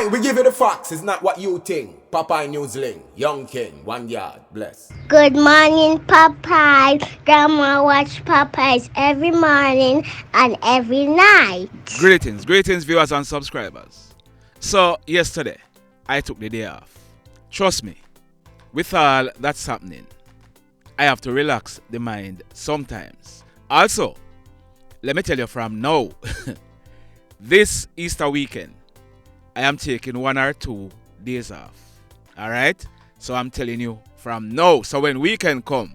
Aye, we give you the facts. It's not what you think. Popeye Newsling, Young King, 1 yard, bless. Good morning, Popeye. Grandma watch Popeyes every morning and every night. Greetings, viewers and subscribers. So, yesterday, I took the day off. Trust me, with all that's happening, I have to relax the mind sometimes. Also, let me tell you from now, this Easter weekend, I am taking 1 or 2 days off. Alright? So I'm telling you from now. So when weekend come,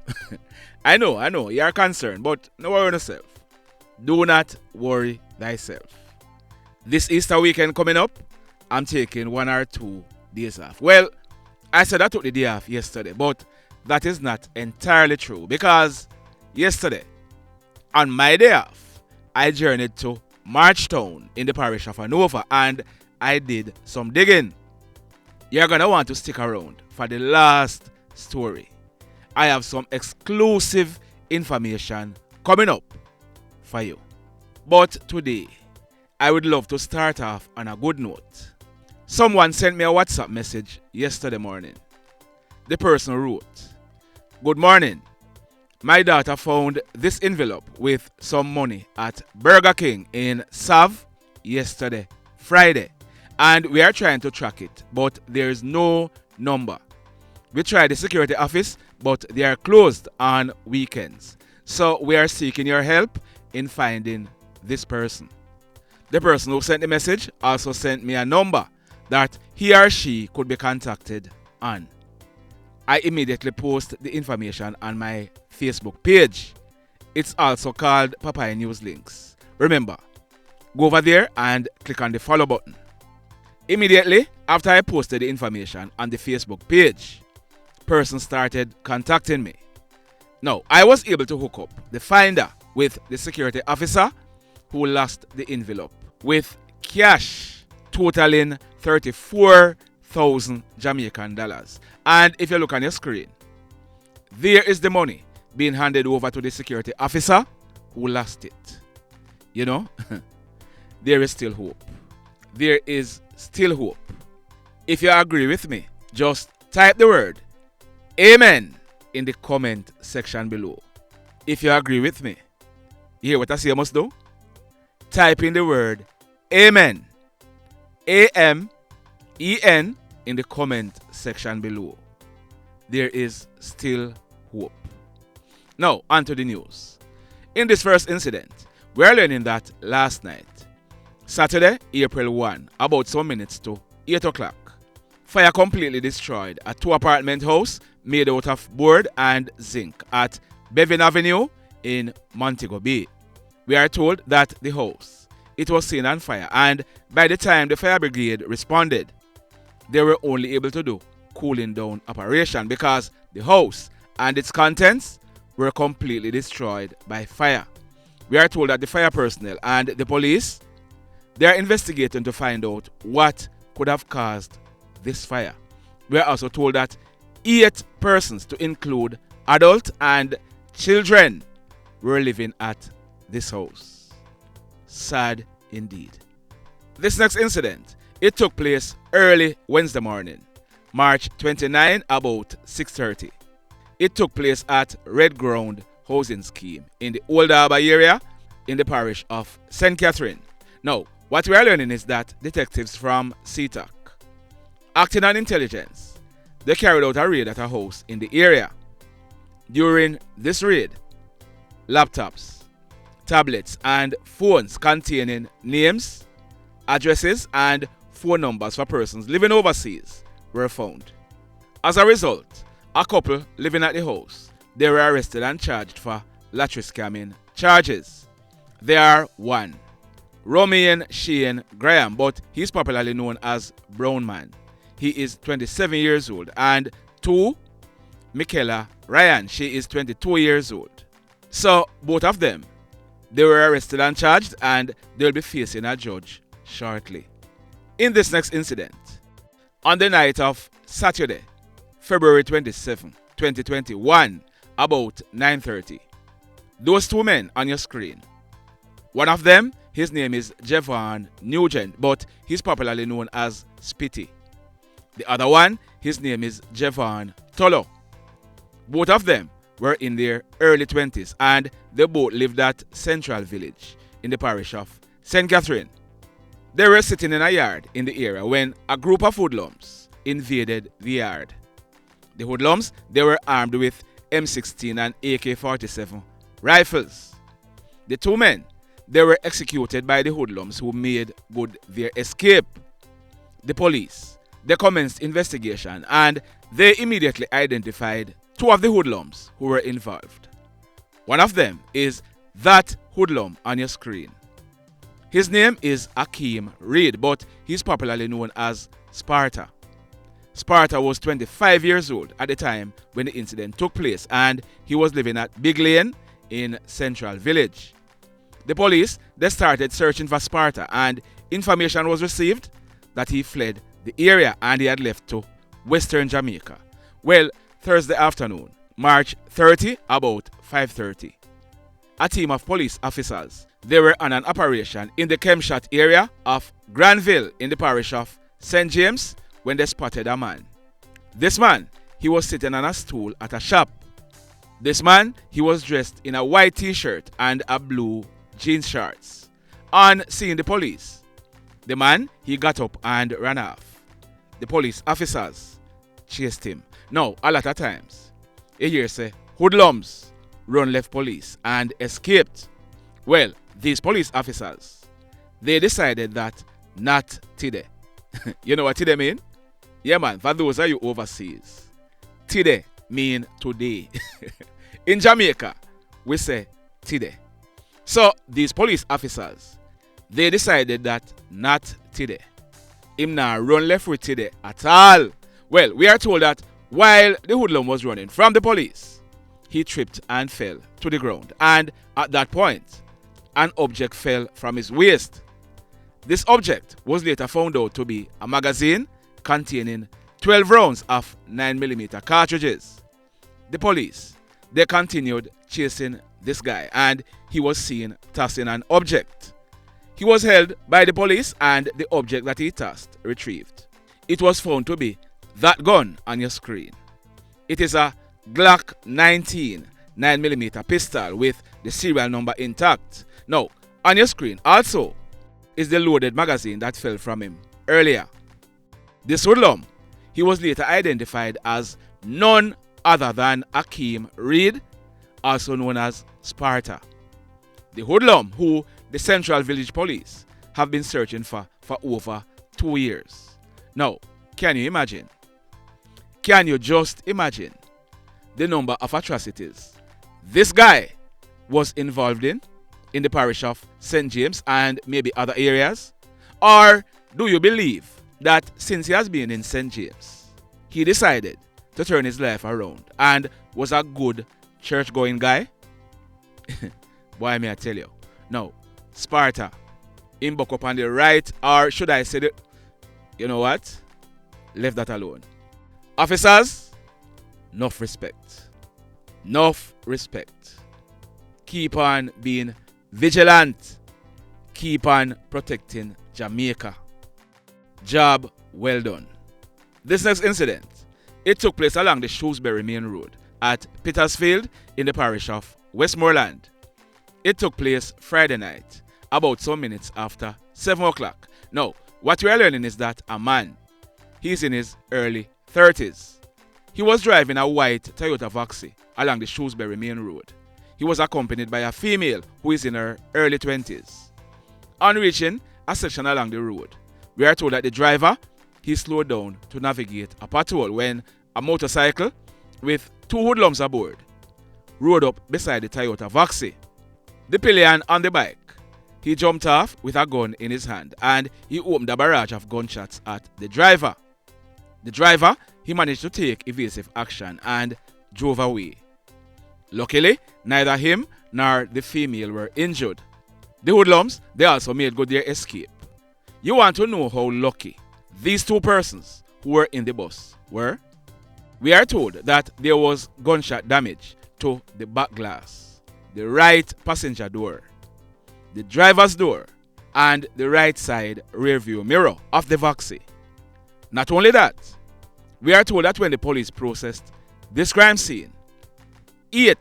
I know, you are concerned, but no worry yourself. Do not worry thyself. This Easter weekend coming up, I'm taking 1 or 2 days off. Well, I said I took the day off yesterday, but that is not entirely true because yesterday, on my day off, I journeyed to Marchtown in the parish of Hanover and I did some digging. You're going to want to stick around for the last story. I have some exclusive information coming up for you. But today, I would love to start off on a good note. Someone sent me a WhatsApp message yesterday morning. The person wrote, "Good morning. My daughter found this envelope with some money at Burger King in Sav yesterday, Friday. And we are trying to track it, but there is no number. We tried the security office, but they are closed on weekends. So we are seeking your help in finding this person." The person who sent the message also sent me a number that he or she could be contacted on. I immediately post the information on my Facebook page. It's also called Popeye News Links. Remember, go over there and click on the follow button. Immediately after I posted the information on the Facebook page, person started contacting me. Now, I was able to hook up the finder with the security officer who lost the envelope with cash totaling 34,000 Jamaican dollars. And if you look on your screen, there is the money being handed over to the security officer who lost it. You know, there is still hope. There is still hope. If you agree with me, just type the word Amen in the comment section below. If you agree with me, you hear what I say you must do? Type in the word Amen, A-M-E-N, in the comment section below. There is still hope. Now, on to the news. In this first incident, we are learning that last night, Saturday, April 1, about some minutes to 8 o'clock, fire completely destroyed a 2-apartment house made out of board and zinc at Bevan Avenue in Montego Bay. We are told that the house, it was seen on fire, and by the time the fire brigade responded, they were only able to do cooling down operation because the house and its contents were completely destroyed by fire. We are told that the fire personnel and the police, they are investigating to find out what could have caused this fire. We are also told that 8 persons, to include adults and children, were living at this house. Sad indeed. This next incident, it took place early Wednesday morning, March 29, about 6:30. It took place at Red Ground Housing Scheme in the Old Harbour area in the parish of St. Catherine. Now, what we are learning is that detectives from SETAC, acting on intelligence, they carried out a raid at a house in the area. During this raid, laptops, tablets, and phones containing names, addresses, and phone numbers for persons living overseas were found. As a result, a couple living at the house, they were arrested and charged for lottery scamming charges. They are 1. Romaine Shane Graham, but he's popularly known as Brown Man. He is 27 years old. And 2, Mickela Rhyan. She is 22 years old. So, both of them, they were arrested and charged, and they'll be facing a judge shortly. In this next incident, on the night of Saturday, February 27, 2021, about 9:30, those 2 men on your screen, one of them his name is Jevaughn Nugent, but he's popularly known as Spitty. The other one, his name is Jevaughn Tuclloch. Both of them were in their early 20s and they both lived at Central Village in the parish of St. Catherine. They were sitting in a yard in the area when a group of hoodlums invaded the yard. The hoodlums, they were armed with M16 and AK-47 rifles. The two men, they were executed by the hoodlums who made good their escape. The police, they commenced investigation and they immediately identified two of the hoodlums who were involved. One of them is that hoodlum on your screen. His name is Akeem Reid, but he's popularly known as Sparta. Sparta was 25 years old at the time when the incident took place and he was living at Big Lane in Central Village. The police, they started searching for Sparta and information was received that he fled the area and he had left to Western Jamaica. Well, Thursday afternoon, March 30, about 5:30. A team of police officers, they were on an operation in the Chemshot area of Granville in the parish of St. James when they spotted a man. This man, he was sitting on a stool at a shop. This man, he was dressed in a white t-shirt and a blue jeans shorts. On seeing the police, the man, he got up and ran off. The police officers chased him. Now, a lot of times, you hear say, hoodlums run left police and escaped. Well, these police officers, they decided that not today. You know what today mean? Yeah, man, for those of you overseas, today mean today. In Jamaica, we say today. So, these police officers, they decided that not today. Him not run left with today at all. Well, we are told that while the hoodlum was running from the police, he tripped and fell to the ground. And at that point, an object fell from his waist. This object was later found out to be a magazine containing 12 rounds of 9mm cartridges. The police, they continued chasing this guy and he was seen tossing an object. He was held by the police and the object that he tossed retrieved. It was found to be that gun on your screen. It is a Glock 19 9mm pistol with the serial number intact. Now, on your screen also is the loaded magazine that fell from him earlier. This hoodlum, he was later identified as none other than Akeem Reid, also known as Sparta. The hoodlum who the Central Village Police have been searching for over 2 years. Now, can you imagine? Can you just imagine the number of atrocities this guy was involved in the parish of St. James and maybe other areas? Or do you believe that since he has been in St. James, he decided to turn his life around and was a good church-going guy? Boy, may I tell you. Now, Sparta, him buck up on the right, or should I say you know what? Leave that alone. Officers, enough respect. Enough respect. Keep on being vigilant. Keep on protecting Jamaica. Job well done. This next incident, it took place along the Shrewsbury Main Road at Petersfield in the parish of Westmoreland. It took place Friday night, about some minutes after 7 o'clock. Now, what we are learning is that a man, he's in his early 30s. He was driving a white Toyota Voxy along the Shrewsbury Main Road. He was accompanied by a female who is in her early 20s. On reaching a section along the road, we are told that the driver, he slowed down to navigate a patrol when a motorcycle with two hoodlums aboard rode up beside the Toyota Voxy. The pillion on the bike, he jumped off with a gun in his hand and he opened a barrage of gunshots at the driver. The driver, he managed to take evasive action and drove away. Luckily, neither him nor the female were injured. The hoodlums, they also made good their escape. You want to know how lucky these two persons who were in the bus were? We are told that there was gunshot damage to the back glass, the right passenger door, the driver's door, and the right side rear view mirror of the Voxy. Not only that, we are told that when the police processed this crime scene, 8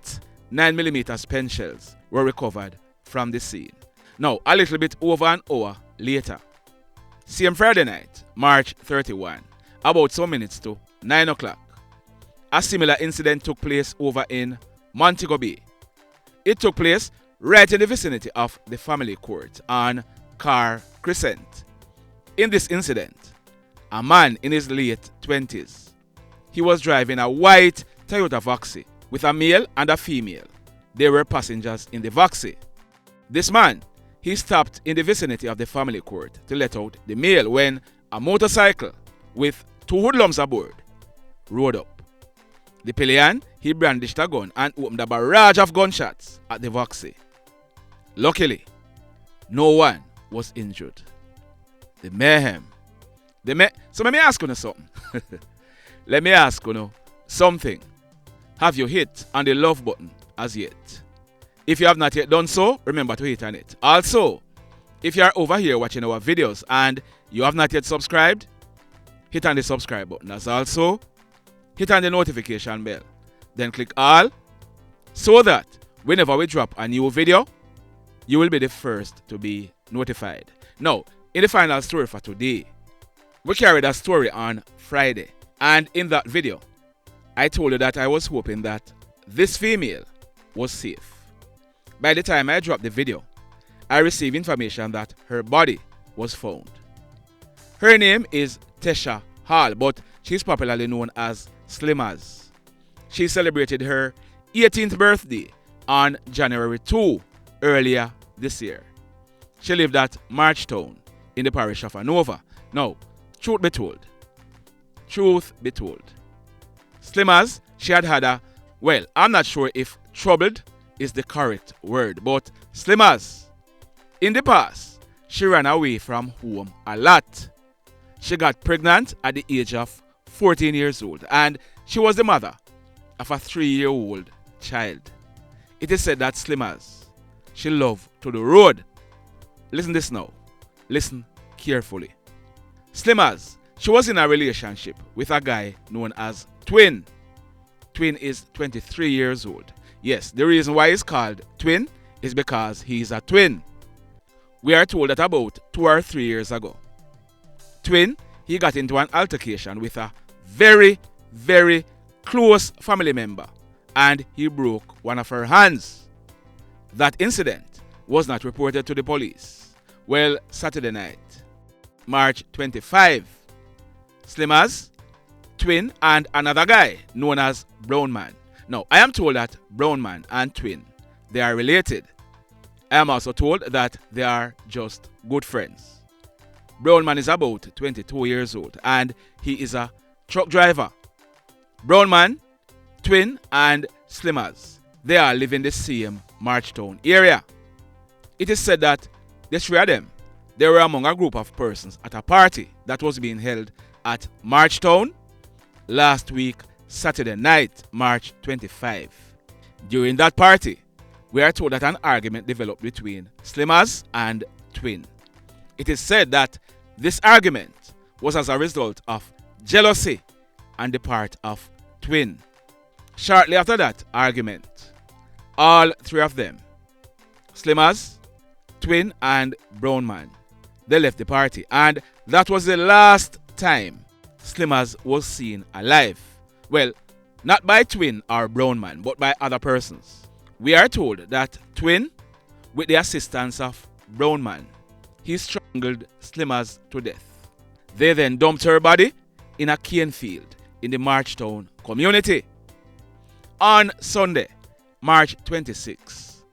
9mm pen shells were recovered from the scene. Now, a little bit over an hour later, same Friday night, March 31, about some minutes to 9 o'clock, a similar incident took place over in Montego Bay. It took place right in the vicinity of the family court on Car Crescent. In this incident, a man in his late 20s, he was driving a white Toyota Voxy with a male and a female. They were passengers in the Voxy. This man, he stopped in the vicinity of the family court to let out the male when a motorcycle with 2 hoodlums aboard rode up. The pillion, he brandished a gun and opened a barrage of gunshots at the Voxy. Luckily, no one was injured. The mayhem. So let me ask you something. Let me ask you something. Have you hit on the love button as yet? If you have not yet done so, remember to hit on it. Also, if you are over here watching our videos and you have not yet subscribed, hit on the subscribe button. As also, hit on the notification bell. Then click all so that whenever we drop a new video, you will be the first to be notified. Now, in the final story for today, we carried a story on Friday. And in that video, I told you that I was hoping that this female was safe. By the time I dropped the video, I received information that her body was found. Her name is Tecia Hall, but she's popularly known as SLIMMAZ. She celebrated her 18th birthday on January 2 earlier this year. She lived at Marchtown in the parish of Hanover. Now, truth be told, SLIMMAZ, she had a, well, I'm not sure if troubled is the correct word, but SLIMMAZ, in the past, she ran away from home a lot. She got pregnant at the age of 14 years old, and she was the mother of a 3-year-old child. It is said that SLIMMAZ, she loved to the road. Listen this now. Listen carefully. SLIMMAZ, she was in a relationship with a guy known as Twin. Twin is 23 years old. Yes, the reason why he's called Twin is because he's a twin. We are told that about 2 or 3 years ago, Twin, he got into an altercation with a very, very close family member and he broke one of her hands. That incident was not reported to the police. Well, Saturday night, March 25, SLIMMAZ, Twin, and another guy known as Brown Man. Now, I am told that Brown Man and Twin, they are related. I am also told that they are just good friends. Brown Man is about 22 years old and he is a truck driver. Brown Man, Twin, and SLIMMAZ, they all live in the same Marchtown area. It is said that the 3 of them, they were among a group of persons at a party that was being held at Marchtown last week, Saturday night, March 25. During that party, we are told that an argument developed between SLIMMAZ and Twin. It is said that this argument was as a result of jealousy on the part of Twin. Shortly after that argument, all 3 of them, SLIMMAZ, Twin, and Brown Man, they left the party, and that was the last time SLIMMAZ was seen alive. Well, not by Twin or Brown Man, but by other persons. We are told that Twin, with the assistance of Brown Man, he strangled SLIMMAZ to death. They then dumped her body in a cane field in the Marchtown community. On Sunday, March 26,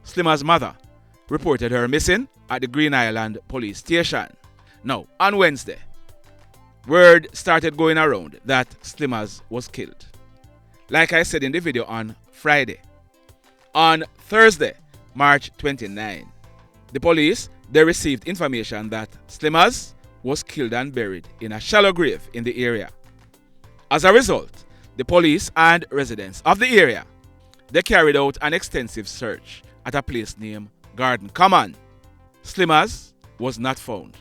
SLIMMAZ's mother reported her missing at the Green Island police station. Now, on Wednesday, word started going around that SLIMMAZ was killed. Like I said in the video on Friday, on Thursday, March 29, the police, they received information that SLIMMAZ was killed and buried in a shallow grave in the area. As a result, the police and residents of the area, they carried out an extensive search at a place named Garden Common. SLIMMAZ, was not found.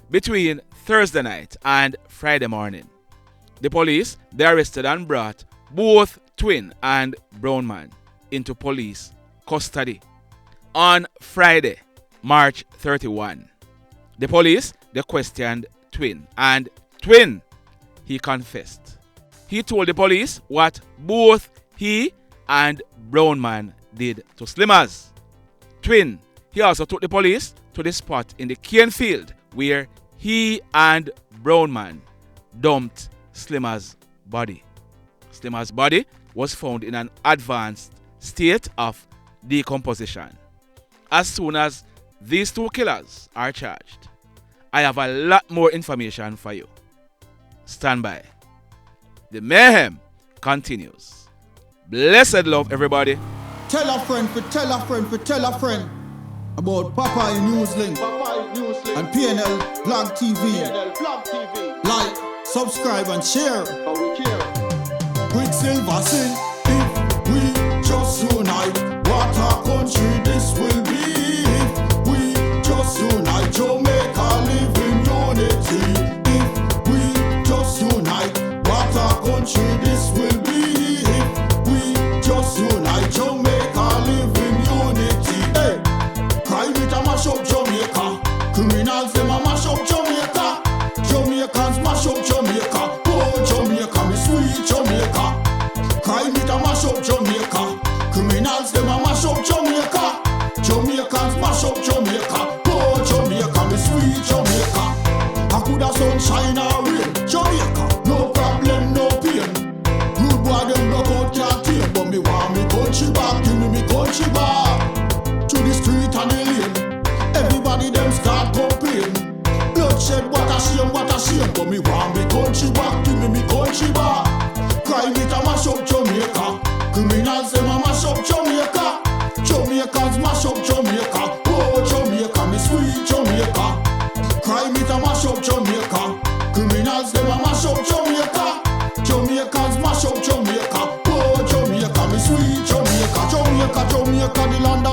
Between Thursday night and Friday morning, the police they arrested and brought both twin and brown man into police custody. On Friday, March 31, the police they questioned twin, and twin he confessed. He told the police what both he and brown man did to SLIMMAZ. Twin he also took the police to the spot in the cane field where he and brown man dumped SLIMMAZ's body. SLIMMAZ's body was found in an advanced state of decomposition. As soon as these two killers are charged, I have a lot more information for you. Stand by. The mayhem continues. Blessed love, everybody. Tell a friend for tell a friend for tell a friend about Papa in Newslink and PNL Vlog TV. Like, subscribe and share. Quicksilver sing, if we just unite, what a country this will be. If we just unite, Jamaica live in unity. If we just unite, what a country this will be. If we just unite, Jamaica live in unity. Hey, crime it a mash up Jamaica. Criminals them a mash up Jamaica. Jamaicans mash up Jamaica. Oh Jamaica, me sweet Jamaica. Crime it a mash up Jamaica. Criminals them a mash up Jamaica. Jamaicans mash up Jamaica. Oh Jamaica, me sweet Jamaica. I coulda sunshine or rain. Jamaica, no problem, no pain. Rude boy them block out can't tame, but me want me country back. Give me country back. To the street and the lane, everybody them start complain. Bloodshed, what a shame, but me want me country back. Give me country back. Crime it a mash up Jamaica. Criminals them a mash up Jamaica. Jamaicans mash up Jamaica. Oh Jamaica, me sweet Jamaica. Crime it a mash up Jamaica. Criminals them a mash up Jamaica. Jamaicans mash up Jamaica. Oh Jamaica, me sweet Jamaica. Jamaica, Jamaica, the land